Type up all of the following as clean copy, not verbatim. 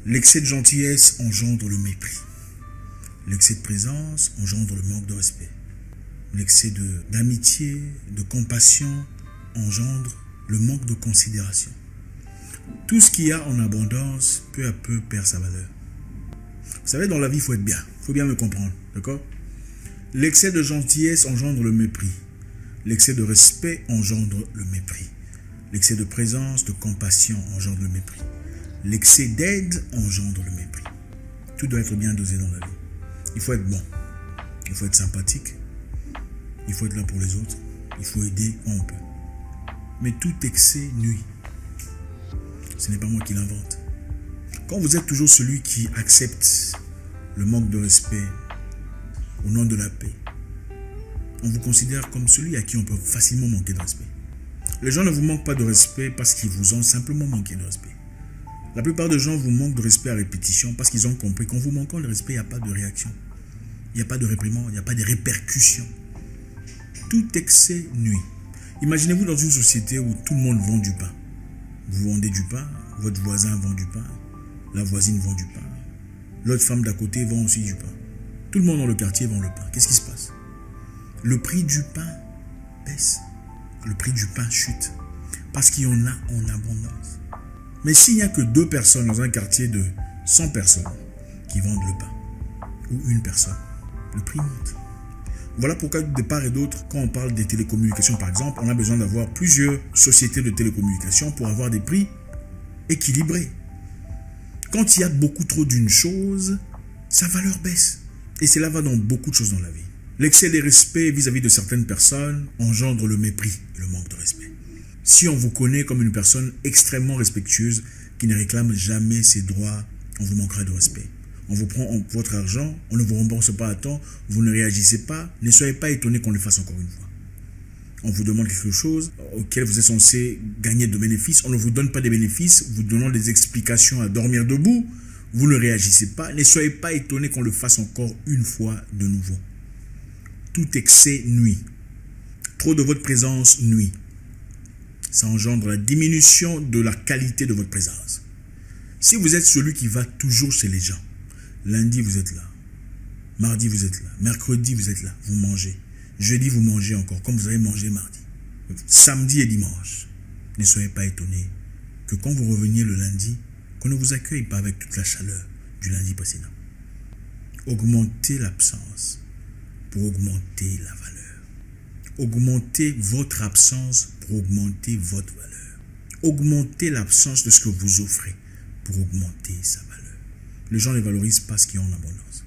L'excès de gentillesse engendre le mépris. L'excès de présence engendre le manque de respect. L'excès d'amitié, de compassion engendre le manque de considération. Tout ce qu'il y a en abondance, peu à peu, perd sa valeur. Vous savez, dans la vie, il faut être bien. Il faut bien me comprendre, d'accord? L'excès de gentillesse engendre le mépris. L'excès de respect engendre le mépris. L'excès de présence, de compassion engendre le mépris. L'excès d'aide engendre le mépris. Tout doit être bien dosé dans la vie. Il faut être bon. Il faut être sympathique. Il faut être là pour les autres. Il faut aider quand on peut. Mais tout excès nuit. Ce n'est pas moi qui l'invente. Quand vous êtes toujours celui qui accepte le manque de respect au nom de la paix, on vous considère comme celui à qui on peut facilement manquer de respect. Les gens ne vous manquent pas de respect parce qu'ils vous ont simplement manqué de respect. La plupart des gens vous manquent de respect à répétition parce qu'ils ont compris qu'en vous manquant de respect, il n'y a pas de réaction. Il n'y a pas de réprimande, il n'y a pas de répercussions. Tout excès nuit. Imaginez-vous dans une société où tout le monde vend du pain. Vous vendez du pain, votre voisin vend du pain, la voisine vend du pain, l'autre femme d'à côté vend aussi du pain. Tout le monde dans le quartier vend le pain. Qu'est-ce qui se passe? Le prix du pain baisse. Le prix du pain chute. Parce qu'il y en a en abondance. Mais s'il n'y a que 2 personnes dans un quartier de 100 personnes qui vendent le pain, ou une personne, le prix monte. Voilà pourquoi de part et d'autre, quand on parle des télécommunications par exemple, on a besoin d'avoir plusieurs sociétés de télécommunications pour avoir des prix équilibrés. Quand il y a beaucoup trop d'une chose, sa valeur baisse. Et cela va dans beaucoup de choses dans la vie. L'excès de respect vis-à-vis de certaines personnes engendre le mépris et le manque de respect. Si on vous connaît comme une personne extrêmement respectueuse, qui ne réclame jamais ses droits, on vous manquera de respect. On vous prend votre argent, on ne vous rembourse pas à temps, vous ne réagissez pas, ne soyez pas étonné qu'on le fasse encore une fois. On vous demande quelque chose auquel vous êtes censé gagner de bénéfices, on ne vous donne pas des bénéfices, vous donnant des explications à dormir debout, vous ne réagissez pas, ne soyez pas étonné qu'on le fasse encore une fois de nouveau. Tout excès nuit. Trop de votre présence nuit. Ça engendre la diminution de la qualité de votre présence. Si vous êtes celui qui va toujours chez les gens, lundi vous êtes là, mardi vous êtes là, mercredi vous êtes là, vous mangez, jeudi vous mangez encore comme vous avez mangé mardi, samedi et dimanche, ne soyez pas étonnés que quand vous reveniez le lundi, qu'on ne vous accueille pas avec toute la chaleur du lundi précédent. Augmentez l'absence pour augmenter la valeur. Augmentez votre absence pour augmenter votre valeur. Augmentez l'absence de ce que vous offrez pour augmenter sa valeur. Les gens ne valorisent pas ce qui est en abondance.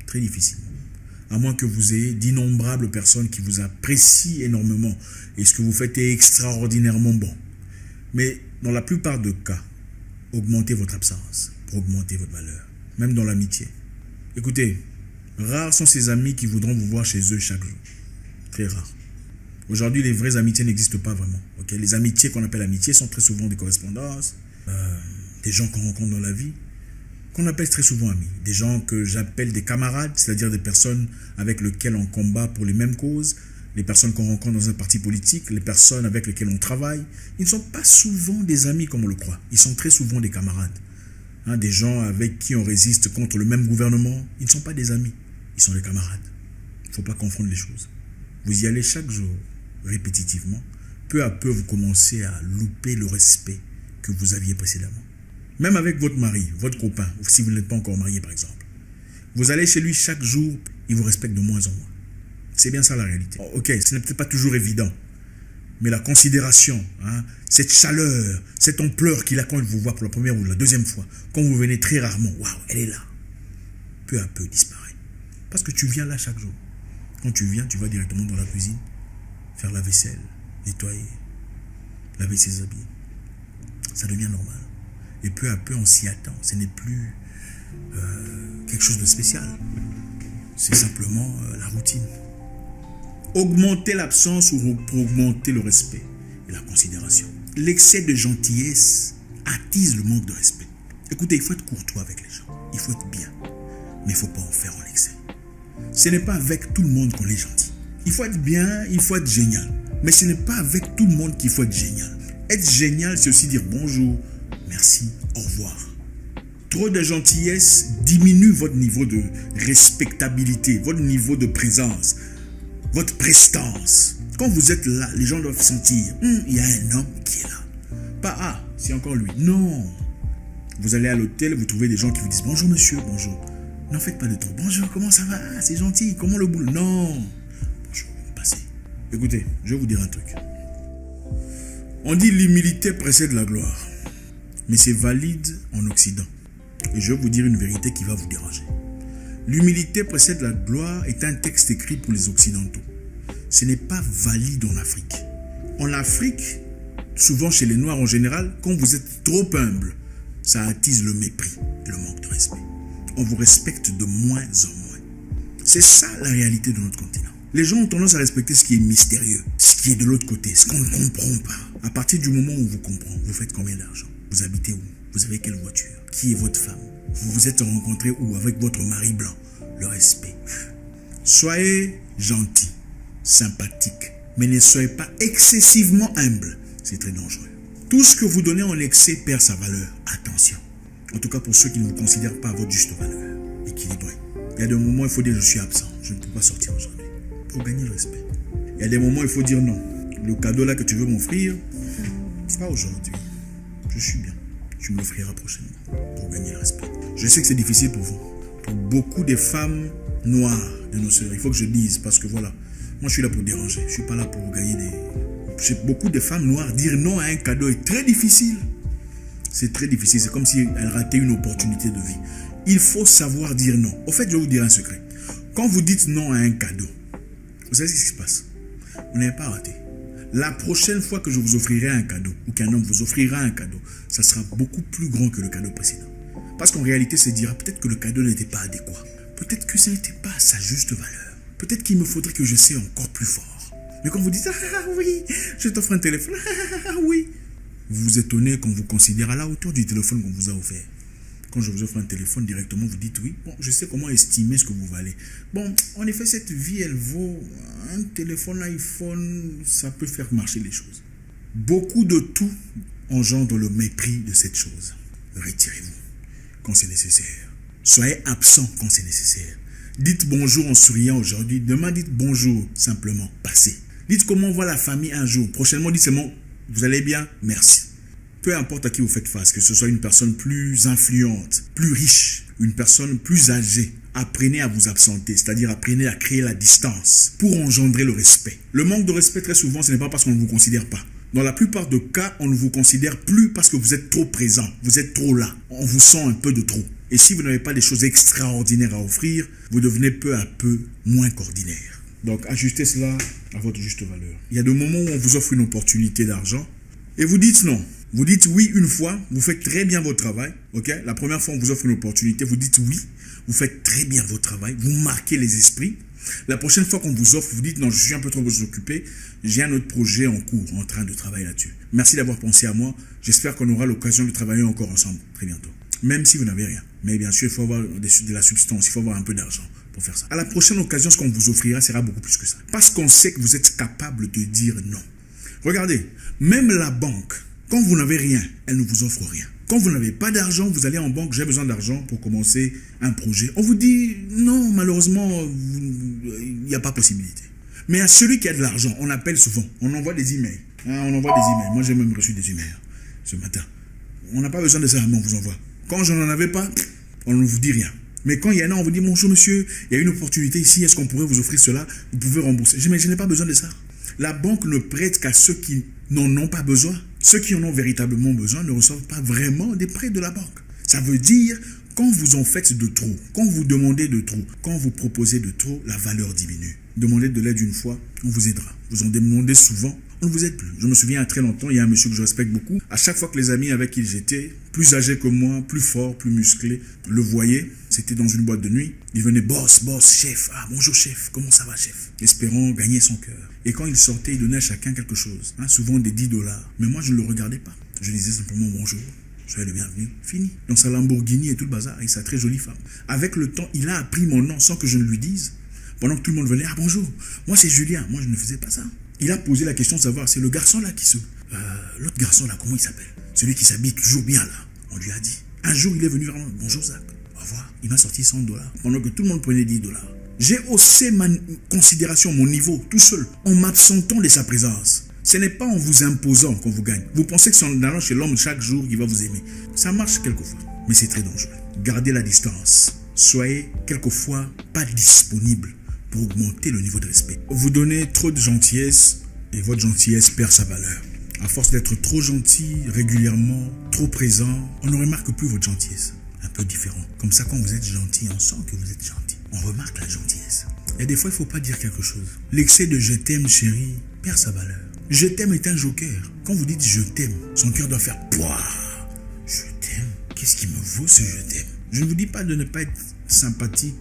Très difficilement. À moins que vous ayez d'innombrables personnes qui vous apprécient énormément et ce que vous faites est extraordinairement bon. Mais dans la plupart des cas, augmentez votre absence pour augmenter votre valeur. Même dans l'amitié. Écoutez, rares sont ces amis qui voudront vous voir chez eux chaque jour. Très rares. Aujourd'hui, les vraies amitiés n'existent pas vraiment. Okay? Les amitiés qu'on appelle amitiés sont très souvent des correspondances, des gens qu'on rencontre dans la vie, qu'on appelle très souvent amis. Des gens que j'appelle des camarades, c'est-à-dire des personnes avec lesquelles on combat pour les mêmes causes, les personnes qu'on rencontre dans un parti politique, les personnes avec lesquelles on travaille. Ils ne sont pas souvent des amis comme on le croit. Ils sont très souvent des camarades. Des gens avec qui on résiste contre le même gouvernement. Ils ne sont pas des amis. Ils sont des camarades. Il ne faut pas confondre les choses. Vous y allez chaque jour, répétitivement. Peu à peu, vous commencez à louper le respect que vous aviez précédemment. Même avec votre mari, votre copain, si vous n'êtes pas encore marié par exemple. Vous allez chez lui chaque jour, il vous respecte de moins en moins. C'est bien ça la réalité. Ok, ce n'est peut-être pas toujours évident. Mais la considération, cette chaleur, cette ampleur qu'il a quand il vous voit pour la première ou la deuxième fois, quand vous venez très rarement, waouh, elle est là. Peu à peu disparaît. Parce que tu viens là chaque jour. Quand tu viens, tu vas directement dans la cuisine, faire la vaisselle, nettoyer, laver ses habits. Ça devient normal. Et peu à peu, on s'y attend. Ce n'est plus quelque chose de spécial. C'est simplement la routine. Augmenter l'absence pour augmenter le respect et la considération. L'excès de gentillesse attise le manque de respect. Écoutez, il faut être courtois avec les gens. Il faut être bien. Mais il ne faut pas en faire en excès. Ce n'est pas avec tout le monde qu'on est gentil. Il faut être bien, il faut être génial. Mais ce n'est pas avec tout le monde qu'il faut être génial. Être génial, c'est aussi dire bonjour, merci, au revoir. Trop de gentillesse diminue votre niveau de respectabilité, votre niveau de présence, votre prestance. Quand vous êtes là, les gens doivent sentir, il y a un homme qui est là. Pas, c'est encore lui. Non. Vous allez à l'hôtel, vous trouvez des gens qui vous disent, bonjour monsieur, bonjour. N'en faites pas de trop. Bonjour, comment ça va? C'est gentil, comment le boulot? Non. Bonjour, passez. Écoutez, je vais vous dire un truc. On dit l'humilité précède la gloire. Mais c'est valide en Occident. Et je vais vous dire une vérité qui va vous déranger. L'humilité précède la gloire est un texte écrit pour les Occidentaux. Ce n'est pas valide en Afrique. En Afrique, souvent chez les Noirs en général, quand vous êtes trop humble, ça attise le mépris et le manque de respect. On vous respecte de moins en moins. C'est ça la réalité de notre continent. Les gens ont tendance à respecter ce qui est mystérieux, ce qui est de l'autre côté, ce qu'on ne comprend pas. À partir du moment où vous comprenez, vous faites combien d'argent? Vous habitez où? Vous avez quelle voiture? Qui est votre femme? Vous vous êtes rencontré où? Avec votre mari blanc? Le respect. Soyez gentil, sympathique, mais ne soyez pas excessivement humble. C'est très dangereux. Tout ce que vous donnez en excès perd sa valeur. Attention. En tout cas pour ceux qui ne vous considèrent pas à votre juste valeur. Équilibré. Il y a des moments où il faut dire je suis absent. Je ne peux pas sortir aujourd'hui. Pour gagner le respect. Il y a des moments où il faut dire non. Le cadeau là que tu veux m'offrir, pas aujourd'hui. Je suis bien. Tu me l'offriras prochainement. Pour gagner le respect. Je sais que c'est difficile pour vous. Pour beaucoup de femmes noires de nos sœurs. Il faut que je dise parce que voilà. Moi je suis là pour déranger. Je ne suis pas là pour gagner des... Chez beaucoup de femmes noires, dire non à un cadeau est très difficile. C'est très difficile. C'est comme si elles rataient une opportunité de vie. Il faut savoir dire non. Au fait, je vais vous dire un secret. Quand vous dites non à un cadeau, vous savez ce qui se passe? Vous n'avez pas raté. La prochaine fois que je vous offrirai un cadeau, ou qu'un homme vous offrira un cadeau, ça sera beaucoup plus grand que le cadeau précédent. Parce qu'en réalité, se dira peut-être que le cadeau n'était pas adéquat. Peut-être que ce n'était pas à sa juste valeur. Peut-être qu'il me faudrait que je sois encore plus fort. Mais quand vous dites, oui, je t'offre un téléphone, oui. Vous vous étonnez quand vous considérez à la hauteur du téléphone qu'on vous a offert. Quand je vous offre un téléphone directement, vous dites oui. Bon, je sais comment estimer ce que vous valez. Bon, en effet, cette vie, elle vaut un téléphone iPhone, ça peut faire marcher les choses. Beaucoup de tout engendre le mépris de cette chose. Retirez-vous quand c'est nécessaire. Soyez absent quand c'est nécessaire. Dites bonjour en souriant aujourd'hui. Demain, dites bonjour simplement. Passez. Dites comment va la famille un jour. Prochainement, dites seulement, vous allez bien? Merci. Peu importe à qui vous faites face, que ce soit une personne plus influente, plus riche, une personne plus âgée, apprenez à vous absenter, c'est-à-dire apprenez à créer la distance pour engendrer le respect. Le manque de respect, très souvent, ce n'est pas parce qu'on ne vous considère pas. Dans la plupart des cas, on ne vous considère plus parce que vous êtes trop présent, vous êtes trop là. On vous sent un peu de trop. Et si vous n'avez pas des choses extraordinaires à offrir, vous devenez peu à peu moins qu'ordinaire. Donc, ajustez cela à votre juste valeur. Il y a des moments où on vous offre une opportunité d'argent et vous dites non. Vous dites oui une fois, vous faites très bien votre travail. Ok? La première fois, on vous offre une opportunité, vous dites oui, vous faites très bien votre travail, vous marquez les esprits. La prochaine fois qu'on vous offre, vous dites non, je suis un peu trop occupé, j'ai un autre projet en cours, en train de travailler là-dessus. Merci d'avoir pensé à moi, j'espère qu'on aura l'occasion de travailler encore ensemble très bientôt. Même si vous n'avez rien. Mais bien sûr, il faut avoir de la substance, il faut avoir un peu d'argent pour faire ça. À la prochaine occasion, ce qu'on vous offrira sera beaucoup plus que ça. Parce qu'on sait que vous êtes capable de dire non. Regardez, même la banque, quand vous n'avez rien, elle ne vous offre rien. Quand vous n'avez pas d'argent, vous allez en banque, j'ai besoin d'argent pour commencer un projet. On vous dit, non, malheureusement, il n'y a pas possibilité. Mais à celui qui a de l'argent, on appelle souvent, on envoie des emails. On envoie des emails. Moi, j'ai même reçu des emails ce matin. On n'a pas besoin de ça, mais on vous envoie. Quand je n'en avais pas, on ne vous dit rien. Mais quand il y en a, on vous dit, bonjour monsieur, il y a une opportunité ici, est-ce qu'on pourrait vous offrir cela? Vous pouvez rembourser. Mais je n'ai pas besoin de ça. La banque ne prête qu'à ceux qui n'en ont pas besoin. Ceux qui en ont véritablement besoin ne reçoivent pas vraiment des prêts de la banque. Ça veut dire, quand vous en faites de trop, quand vous demandez de trop, quand vous proposez de trop, la valeur diminue. Demandez de l'aide une fois, on vous aidera. Vous en demandez souvent, on ne vous aide plus. Je me souviens, il y a très longtemps, il y a un monsieur que je respecte beaucoup. À chaque fois que les amis avec qui j'étais, plus âgés que moi, plus forts, plus musclés, le voyaient, c'était dans une boîte de nuit. Il venait, boss, chef. Ah, bonjour chef, comment ça va chef? Espérant gagner son cœur. Et quand il sortait, il donnait à chacun quelque chose. Souvent des $10. Mais moi, je ne le regardais pas. Je disais simplement bonjour. Soyez le bienvenu. Fini. Dans sa Lamborghini et tout le bazar, avec sa très jolie femme. Avec le temps, il a appris mon nom sans que je ne lui dise. Pendant que tout le monde venait, ah bonjour, moi c'est Julien. Moi, je ne faisais pas ça. Il a posé la question de savoir, c'est le garçon là qui se... l'autre garçon là, comment il s'appelle? Celui qui s'habille toujours bien là. On lui a dit. Un jour, il est venu vraiment, bonjour Zach, au revoir. Il m'a sorti $100 pendant que tout le monde prenait $10. J'ai haussé ma considération, mon niveau, tout seul, en m'absentant de sa présence. Ce n'est pas en vous imposant qu'on vous gagne. Vous pensez que c'est en allant chez l'homme chaque jour qu'il va vous aimer. Ça marche quelquefois, mais c'est très dangereux. Gardez la distance. Soyez quelquefois pas disponible pour augmenter le niveau de respect. Vous donnez trop de gentillesse et votre gentillesse perd sa valeur. À force d'être trop gentil régulièrement, trop présent, on ne remarque plus votre gentillesse. Un peu différent. Comme ça, quand vous êtes gentil, on sent que vous êtes gentil. On remarque la gentillesse. Et des fois, il ne faut pas dire quelque chose. L'excès de je t'aime, chérie, perd sa valeur. Je t'aime est un joker. Quand vous dites je t'aime, son cœur doit faire pouah. Je t'aime. Qu'est-ce qui me vaut ce je t'aime? Je ne vous dis pas de ne pas être sympathique,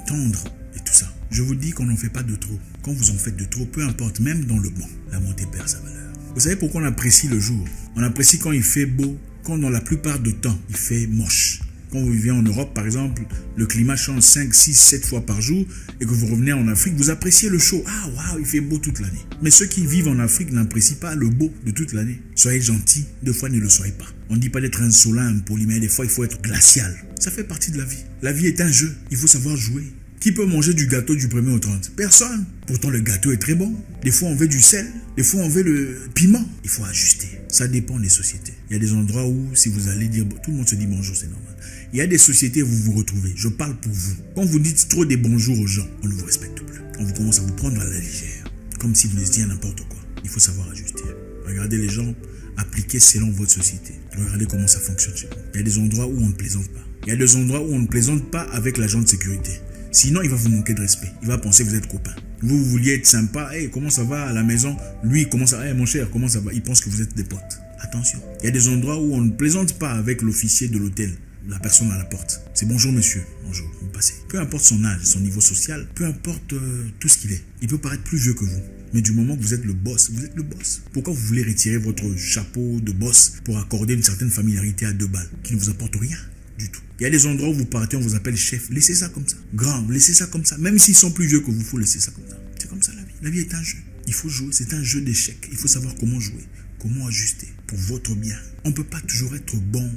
tendre et tout ça. Je vous dis qu'on n'en fait pas de trop. Quand vous en faites de trop, peu importe, même dans le bon, la montée perd sa valeur. Vous savez pourquoi on apprécie le jour? On apprécie quand il fait beau, quand dans la plupart du temps, il fait moche. Quand vous vivez en Europe, par exemple, le climat change 5, 6, 7 fois par jour et que vous revenez en Afrique, vous appréciez le chaud. Ah, waouh, il fait beau toute l'année. Mais ceux qui vivent en Afrique n'apprécient pas le beau de toute l'année. Soyez gentils, des fois ne le soyez pas. On ne dit pas d'être insolent, impoli, mais des fois il faut être glacial. Ça fait partie de la vie. La vie est un jeu, il faut savoir jouer. Qui peut manger du gâteau du 1er au 30? Personne. Pourtant, le gâteau est très bon. Des fois, on veut du sel. Des fois, on veut le piment. Il faut ajuster. Ça dépend des sociétés. Il y a des endroits où, si vous allez dire, tout le monde se dit bonjour, c'est normal. Il y a des sociétés où vous vous retrouvez. Je parle pour vous. Quand vous dites trop des bonjours aux gens, on ne vous respecte plus. On vous commence à vous prendre à la légère. Comme si vous disiez n'importe quoi. Il faut savoir ajuster. Regardez les gens, appliquez selon votre société. Regardez comment ça fonctionne chez vous. Il y a des endroits où on ne plaisante pas. Il y a des endroits où on ne plaisante pas avec l'agent de sécurité. Sinon, il va vous manquer de respect. Il va penser que vous êtes copains. Vous vouliez être sympa. Hey, comment ça va à la maison? Lui, comment ça va? Hey, mon cher, comment ça va? Il pense que vous êtes des potes. Attention. Il y a des endroits où on ne plaisante pas avec l'officier de l'hôtel, la personne à la porte. C'est bonjour monsieur. Bonjour, vous passez. Peu importe son âge, son niveau social, peu importe tout ce qu'il est. Il peut paraître plus vieux que vous. Mais du moment que vous êtes le boss, vous êtes le boss. Pourquoi vous voulez retirer votre chapeau de boss pour accorder une certaine familiarité à 2 balles qui ne vous apporte rien du tout? Il y a des endroits où vous partez, on vous appelle chef. Laissez ça comme ça. Grand, laissez ça comme ça. Même s'ils sont plus vieux que vous, il faut laisser ça comme ça. C'est comme ça la vie. La vie est un jeu. Il faut jouer. C'est un jeu d'échecs. Il faut savoir comment jouer, comment ajuster pour votre bien. On ne peut pas toujours être bon.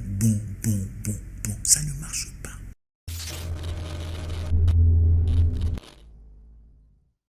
Ça ne marche pas.